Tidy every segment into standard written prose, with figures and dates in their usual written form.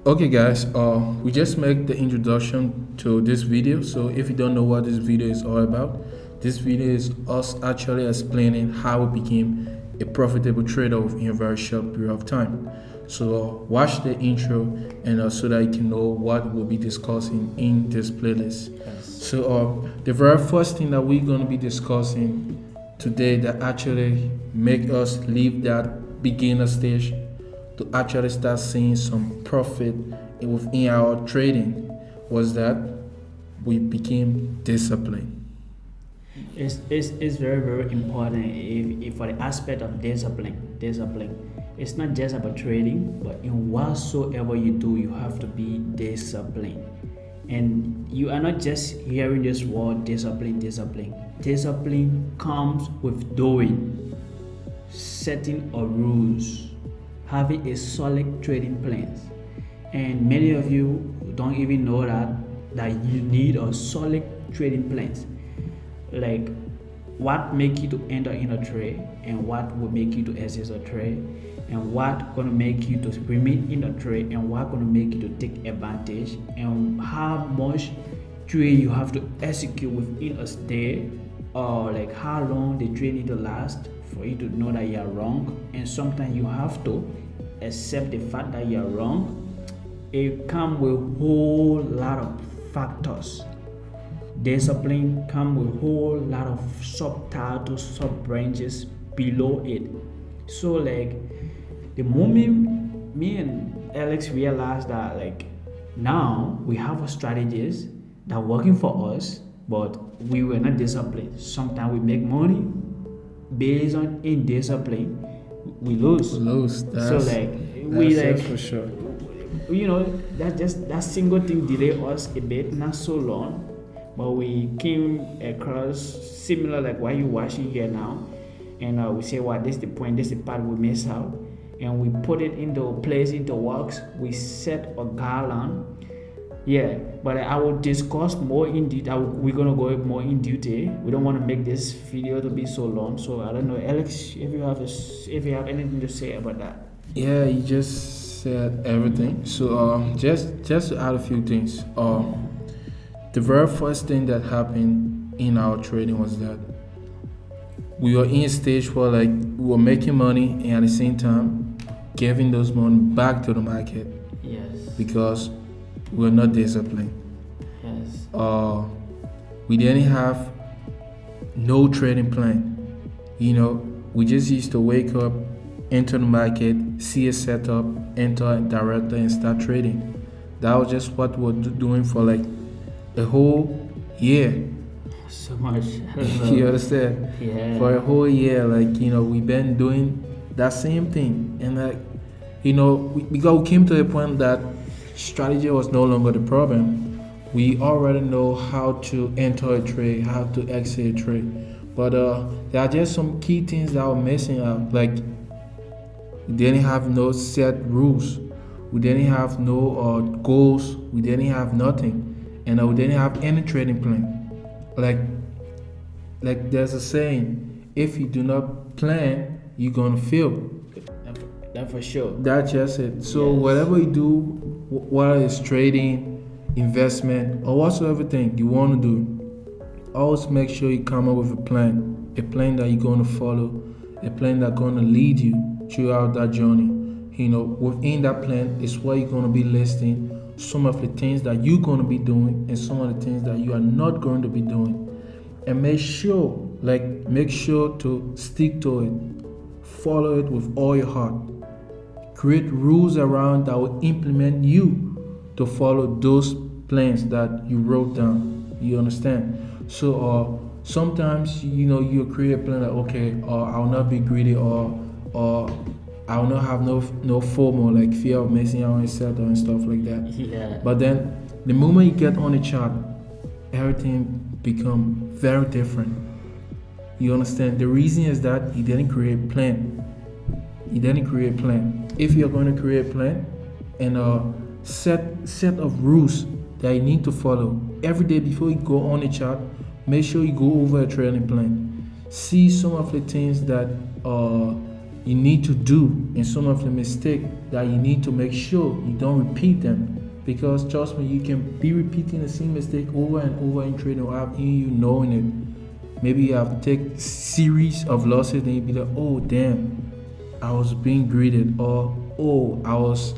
Okay, guys, we just make the introduction to this video. So if you don't know what this video is all about, this video is us actually explaining how we became a profitable trader in a very short period of time. So watch the intro and so that you can know what we'll be discussing in this playlist. Yes. So the very first thing that we're going to be discussing today that actually make us leave that beginner stage to actually start seeing some profit within our trading was that we became disciplined. It's very very important if for the aspect of discipline. It's not just about trading, but in whatsoever you do, you have to be disciplined. And you are not just hearing this word discipline. Discipline comes with doing, setting a rules, having a solid trading plans. And many of you don't even know that you need a solid trading plans. Like what make you to enter in a trade, and what will make you to exit a trade, and what gonna make you to remain in a trade, and what gonna make you to take advantage, and how much trade you have to execute within a day, or like how long the trade need to last for you to know that you are wrong. And sometimes you have to accept the fact that you are wrong. It comes with a whole lot of factors. Discipline comes with a whole lot of subtitles, sub branches below it. So like the moment me and Alex realized that like now we have a strategies that working for us, but we were not disciplined. Sometimes we make money based on indiscipline, we lose. So like we That's like for sure. that single thing delayed us a bit, not so long, but we came across similar like what you're watching here now, and we say, "What? This is the point. This is the part we miss out," and we put it into place, into works. We set a guideline. Yeah, but I will discuss more in detail. We're gonna go more in detail. We don't want to make this video to be so long. So I don't know, Alex, if you have anything to say about that. Yeah, you just said everything. So just to add a few things. The very first thing that happened in our trading was that we were in a stage where like we were making money and at the same time giving those money back to the market Yes. because we were not disciplined. Yes. We didn't have no trading plan. We just used to wake up, enter the market, see a setup, enter directly and start trading. That was just what we were doing for like a whole year. So much. You understand? Yeah. For a whole year, like we've been doing that same thing, and like because we came to a point that strategy was no longer the problem. We already know how to enter a trade, how to exit a trade, but there are just some key things that were missing out. Like we didn't have no set rules, we didn't have no goals, we didn't have nothing, and we didn't have any trading plan. Like there's a saying, if you do not plan, you're gonna fail. That for sure. That's just it. So Yes. whatever you do, whether it's trading, investment, or whatsoever thing you want to do, always make sure you come up with a plan that you're going to follow, a plan that's going to lead you throughout that journey. Within that plan is where you're going to be listing some of the things that you're going to be doing and some of the things that you are not going to be doing. And make sure to stick to it. Follow it with all your heart. Create rules around that will implement you to follow those plans that you wrote down. You understand? So sometimes you create a plan like, okay, I'll not be greedy, or I'll not have no FOMO, like fear of missing out on a setup and stuff like that. Yeah. But then the moment you get on the chart, everything become very different. You understand? The reason is that you didn't create a plan. If you're going to create a plan and set of rules that you need to follow every day before you go on the chart, make sure you go over a trading plan. See some of the things that you need to do and some of the mistake that you need to make sure you don't repeat them. Because trust me, you can be repeating the same mistake over and over in trading without you knowing it. Maybe you have to take series of losses and you be like, oh damn, I was being greeted, or oh, I was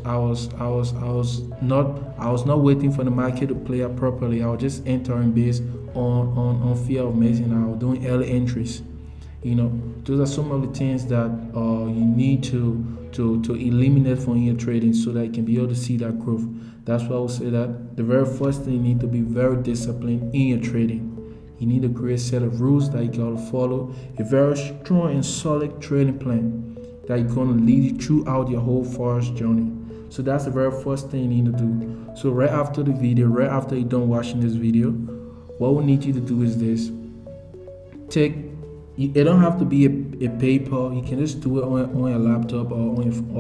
not waiting for the market to play out properly. I was just entering based on fear of missing out, doing early entries. Those are some of the things that you need to eliminate from your trading so that you can be able to see that growth. That's why I would say that the very first thing, you need to be very disciplined in your trading. You need to create a set of rules that you gotta follow, a very strong and solid trading plan that you're gonna lead you throughout your whole Forex journey. So that's the very first thing you need to do. So right after the video, right after you're done watching this video, what we need you to do is this. It don't have to be a paper. You can just do it on your laptop or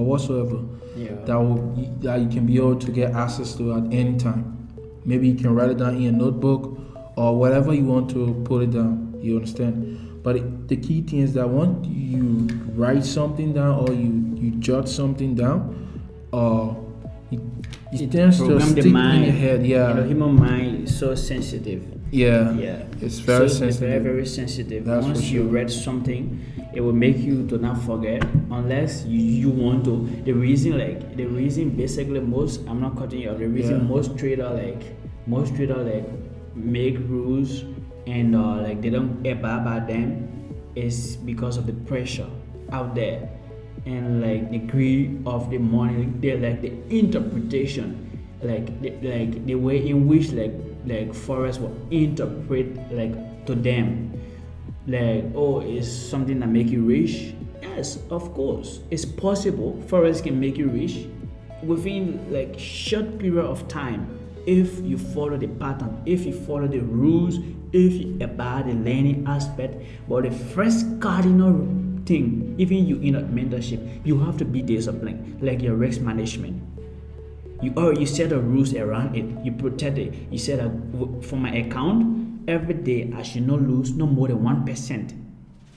whatsoever. Yeah. That you can be able to get access to at any time. Maybe you can write it down in a notebook or whatever you want to put it down. You understand? But the key thing is that once you write something down or you jot something down, it tends to stick in your head. Yeah. Human mind is so sensitive. Yeah. It's very sensitive. It's very, very sensitive. That's Once for sure. you read something, it will make you to not forget unless you want to. The reason basically I'm not cutting you off. The reason most trader make rules and they don't abide by them is because of the pressure out there and the greed of the money. They the interpretation, the way in which Forex will interpret to them, oh, it's something that make you rich. Yes, of course, it's possible. Forex can make you rich within short period of time if you follow the pattern, if you follow the rules, if you abide the learning aspect. But the first cardinal thing, even you in a mentorship, you have to be disciplined, like your risk management. You set the rules around it. You protect it. You said that for my account, every day I should not lose no more than 1%.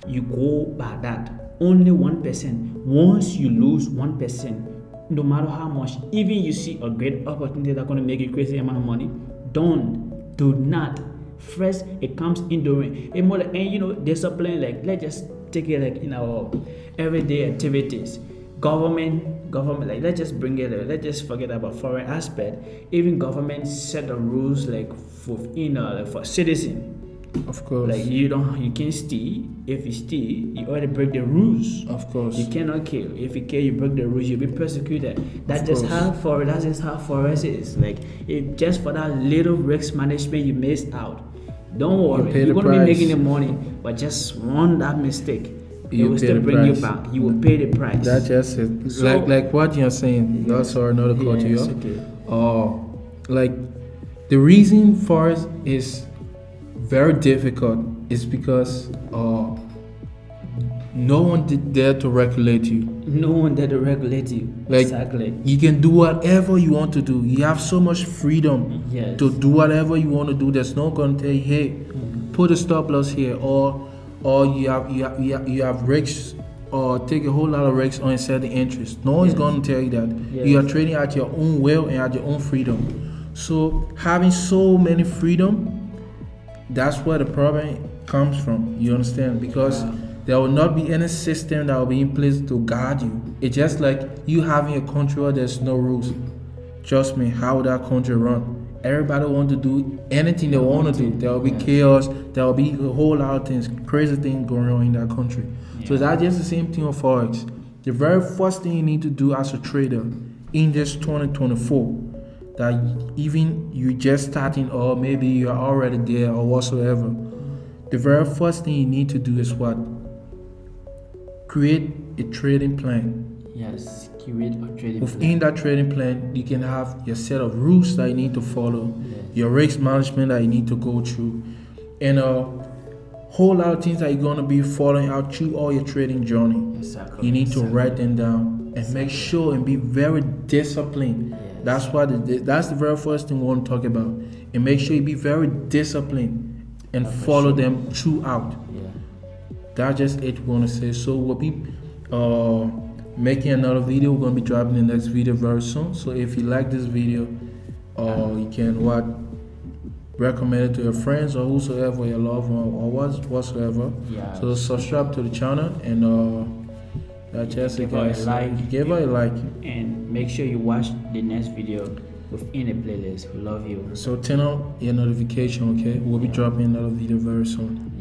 You go by that. Only 1%. Once you lose 1%, no matter how much, even you see a great opportunity that's gonna make you crazy amount of money, do not. First, it comes in during discipline. Let's just take it in our everyday activities. Government, let's just bring it. Let's just forget about foreign aspect. Even government set the rules for citizen. Of course. You can't steal. If you steal, you already break the rules. Of course. You cannot kill. If you kill, you break the rules. You'll be persecuted. That's just how Forex is. If just for that little risk management you missed out, don't worry. You're gonna be making the money, but just one that mistake. It will still bring you back. You will pay the price. That's just it. So, like what you're saying. That's our another cut you off. Okay. The reason Forex is very difficult is because no one there to regulate you. No one there to regulate you. Exactly. You can do whatever you want to do. You have so much freedom to do whatever you want to do. There's no one to tell you, hey, put a stop loss here, or you have risks, or take a whole lot of risks on certain interests. No one's going to tell you that. You are trading at your own will and at your own freedom. So having so many freedom, that's where the problem comes from. You understand? Because there will not be any system that will be in place to guard you. It's just like you having a country where there's no rules. Trust me, how would that country run? Everybody want to do anything they want to do. There will be chaos. There will be a whole lot of things, crazy things going on in that country. So that's just the same thing on Forex. The very first thing you need to do as a trader in this 2024, that even you're just starting or maybe you're already there or whatsoever, the very first thing you need to do is what? Create a trading plan. Yes, create a trading plan. Within that trading plan, you can have your set of rules that you need to follow, your risk management that you need to go through, and a whole lot of things that you're going to be following out through all your trading journey. Exactly. You need to write them down and make sure and be very disciplined. That's the very first thing we want to talk about. And make sure you be very disciplined and follow them throughout. That's just it we want to say. So making another video. We're gonna be dropping the next video very soon. So if you like this video, you can recommend it to your friends or whosoever, your loved one or whatsoever. Yeah. So subscribe to the channel and just give her a like. Give her a like. And make sure you watch the next video within the playlist. We love you. So turn on your notification, okay? We'll be dropping another video very soon.